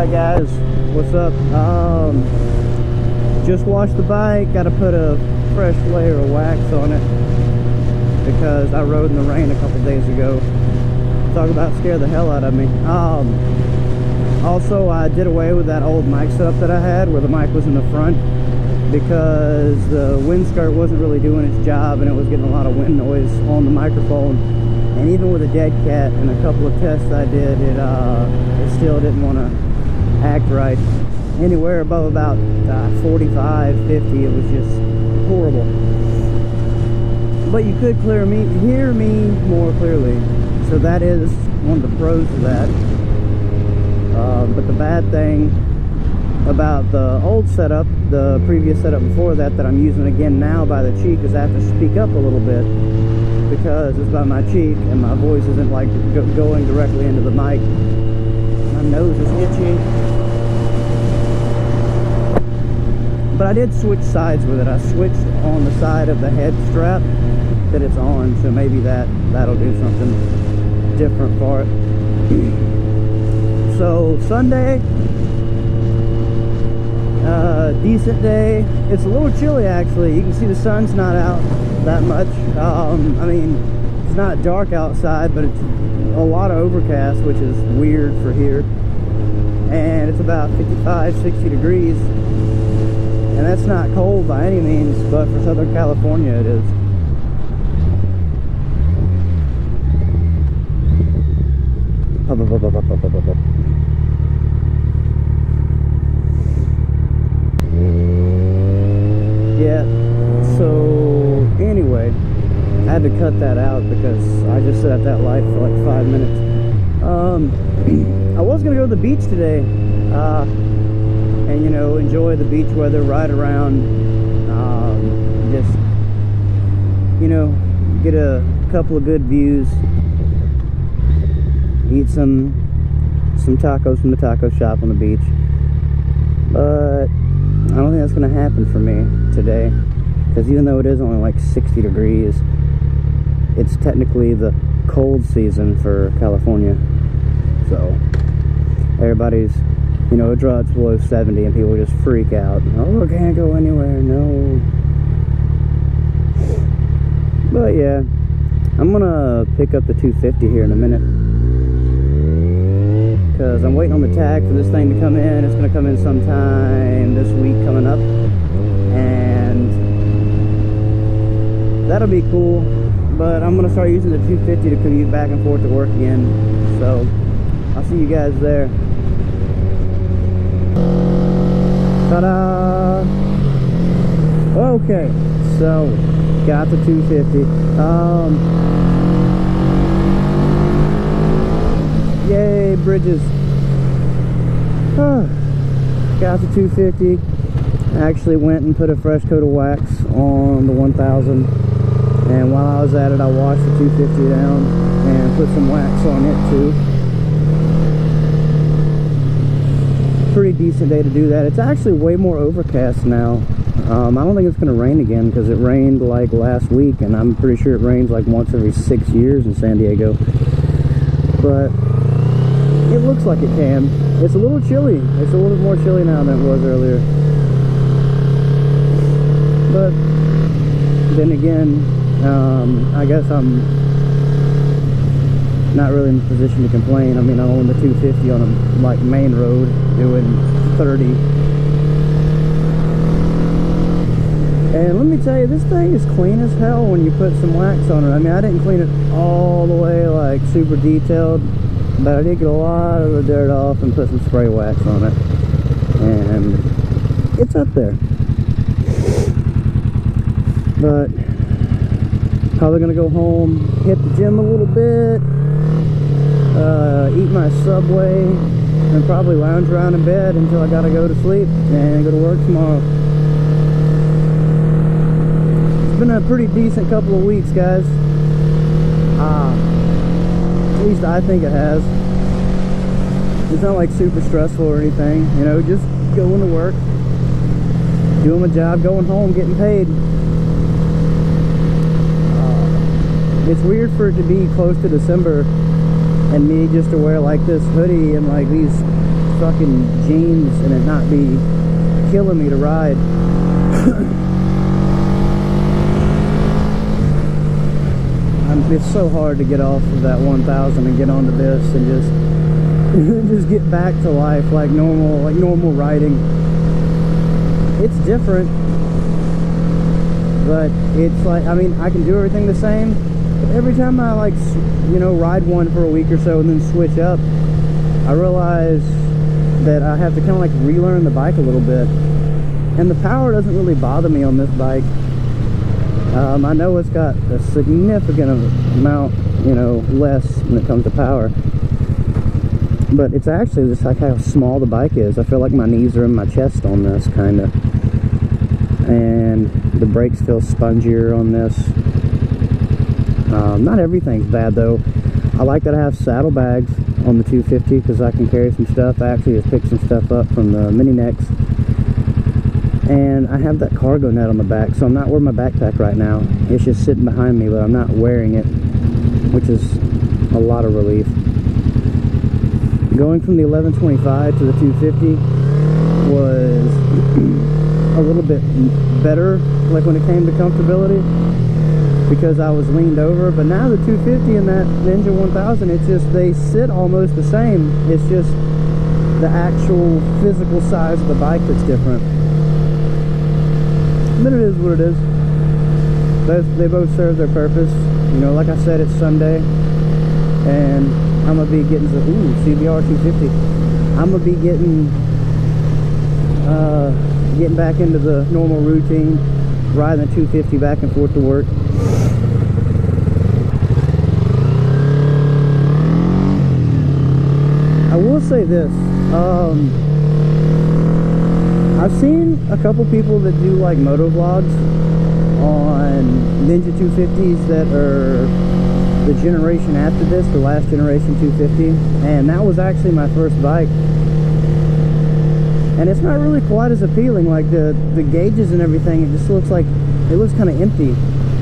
Hi guys, what's up? Just washed the bike, gotta put a fresh layer of wax on it because I rode in the rain a couple days ago. Talk about scare the hell out of me. Also, I did away with that old mic setup that I had where the mic was in the front because the wind skirt wasn't really doing its job and it was getting a lot of wind noise on the microphone. And even with a dead cat and a couple of tests I did, it still didn't want to act right. Anywhere above about 45, 50, it was just horrible. But you could hear me more clearly. So that is one of the pros of that. But the bad thing about the old setup, the previous setup before that I'm using again now by the cheek, is I have to speak up a little bit because it's by my cheek and my voice isn't like going directly into the mic. My nose is itchy. But I did switch sides with it. I switched on the side of the head strap that it's on, so maybe that'll do something different for it. So Sunday, decent day. It's a little chilly actually. You can see the sun's not out that much. I mean, it's not dark outside, but it's a lot of overcast, which is weird for here. And it's about 55, 60 degrees. And that's not cold by any means, but for Southern California it is. Yeah, so anyway, I had to cut that out because I just sat at that light for like 5 minutes. I was gonna go to the beach today, and you know, enjoy the beach weather, ride around, just, you know, get a couple of good views, eat some tacos from the taco shop on the beach. But I don't think that's gonna happen for me today, because even though it is only like 60 degrees, it's technically the cold season for California. So everybody's, you know, it drops below 70 and people just freak out. Oh, I can't go anywhere, no. But yeah, I'm gonna pick up the 250 here in a minute because I'm waiting on the tag for this thing to come in. It's gonna come in sometime this week coming up, and that'll be cool. But I'm gonna start using the 250 to commute back and forth to work again. So I'll see you guys there. Ta-da! Okay, so got the 250. Yay, bridges. Got the 250. Actually went and put a fresh coat of wax on the 1000. And while I was at it, I washed the 250 down and put some wax on it too. Pretty decent day to do that. It's actually way more overcast now. I don't think it's going to rain again because it rained like last week, and I'm pretty sure it rains like once every 6 years in San Diego. But it looks like it can. It's a little chilly. It's a little more chilly now than it was earlier. But then again, I guess I'm not really in a position to complain. I mean, I'm on the 250 on a like main road doing 30. And let me tell you, this thing is clean as hell when you put some wax on it. I mean, I didn't clean it all the way like super detailed, but I did get a lot of the dirt off and put some spray wax on it, and it's up there. But probably gonna go home, hit the gym a little bit, eat my Subway, and probably lounge around in bed until I gotta go to sleep and go to work tomorrow. It's been a pretty decent couple of weeks, guys. At least I think it has. It's not like super stressful or anything, you know, just going to work, doing my job, going home, getting paid. It's weird for it to be close to December and me just to wear like this hoodie and like these fucking jeans and it not be killing me to ride. It's so hard to get off of that 1000 and get onto this and just get back to life like normal riding. It's different, but it's like, I mean, I can do everything the same, but every time I like, you know, ride one for a week or so and then switch up, I realize that I have to kind of like relearn the bike a little bit. And the power doesn't really bother me on this bike. I know it's got a significant amount, you know, less when it comes to power, but it's actually just like how small the bike is. I feel like my knees are in my chest on this, kind of, and the brakes feel spongier on this. Not everything's bad though. I like that I have saddlebags on the 250 because I can carry some stuff. I actually just picked some stuff up from the mini necks. And I have that cargo net on the back, so I'm not wearing my backpack right now. It's just sitting behind me, but I'm not wearing it, which is a lot of relief. Going from the 1125 to the 250 was a little bit better, like when it came to comfortability, because I was leaned over. But now the 250 and that Ninja 1000, it's just, they sit almost the same. It's just the actual physical size of the bike that's different. But it is what it is. They both serve their purpose. You know, like I said, it's Sunday, and I'm gonna be getting the CBR 250. I'm gonna be getting back into the normal routine, riding the 250 back and forth to work. I will say this. I've seen a couple people that do like moto vlogs on Ninja 250s that are the generation after this, the last generation 250, and that was actually my first bike. And it's not really quite as appealing, like the gauges and everything, it just looks like, it looks kind of empty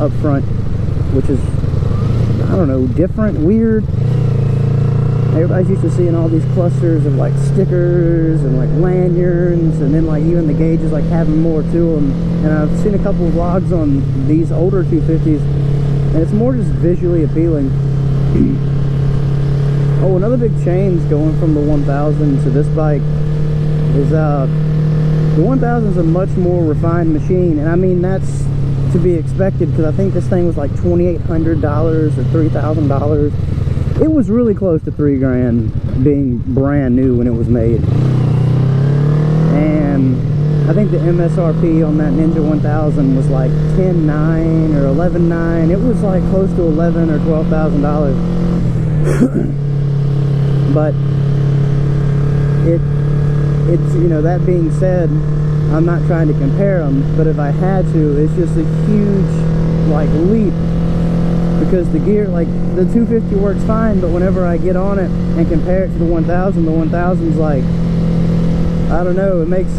up front, which is, I don't know, different, weird. Everybody's used to seeing all these clusters of like stickers and like lanyards, and then like even the gauges like having more to them. And I've seen a couple of vlogs on these older 250s, and it's more just visually appealing. Oh, another big change going from the 1000 to this bike is the 1000 is a much more refined machine, and I mean that's to be expected, because I think this thing was like $2,800 or $3,000. It was really close to $3 grand being brand new when it was made. And I think the MSRP on that Ninja 1000 was like $10,900 or $11,900. It was like close to $11,000 or $12,000. But it's, you know, that being said, I'm not trying to compare them, but if I had to, it's just a huge like leap. Because the gear, like the 250 works fine, but whenever I get on it and compare it to the 1000, the 1000's like, I don't know, it makes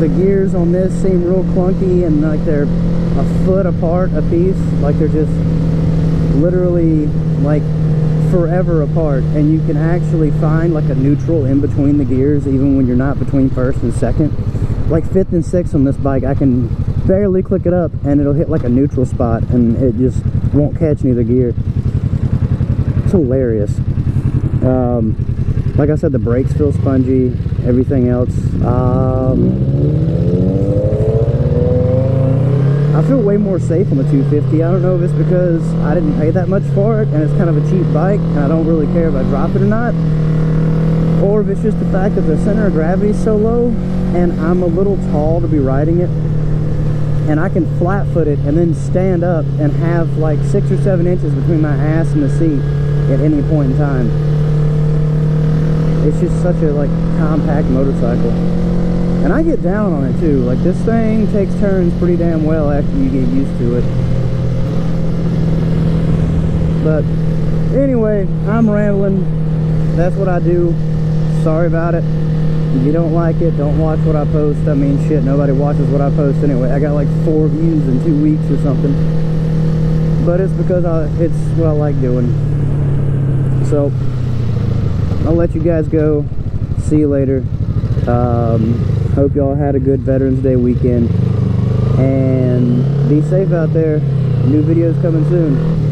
the gears on this seem real clunky, and like they're a foot apart a piece, like they're just literally like forever apart. And you can actually find like a neutral in between the gears even when you're not between first and second. Like 5th and 6th on this bike, I can barely click it up and it'll hit like a neutral spot, and it just won't catch neither gear. It's hilarious. Like I said, the brakes feel spongy, everything else. I feel way more safe on the 250. I don't know if it's because I didn't pay that much for it and it's kind of a cheap bike and I don't really care if I drop it or not, or if it's just the fact that the center of gravity is so low and I'm a little tall to be riding it, and I can flat foot it and then stand up and have like 6 or 7 inches between my ass and the seat at any point in time. It's just such a like compact motorcycle, and I get down on it too. Like this thing takes turns pretty damn well after you get used to it. But anyway, I'm rambling. That's what I do. Sorry about it. If you don't like it, don't watch what I post. I mean, shit, nobody watches what I post anyway. I got like 4 views in 2 weeks or something. But it's because it's what I like doing. So, I'll let you guys go. See you later. Hope y'all had a good Veterans Day weekend, and be safe out there. New videos coming soon.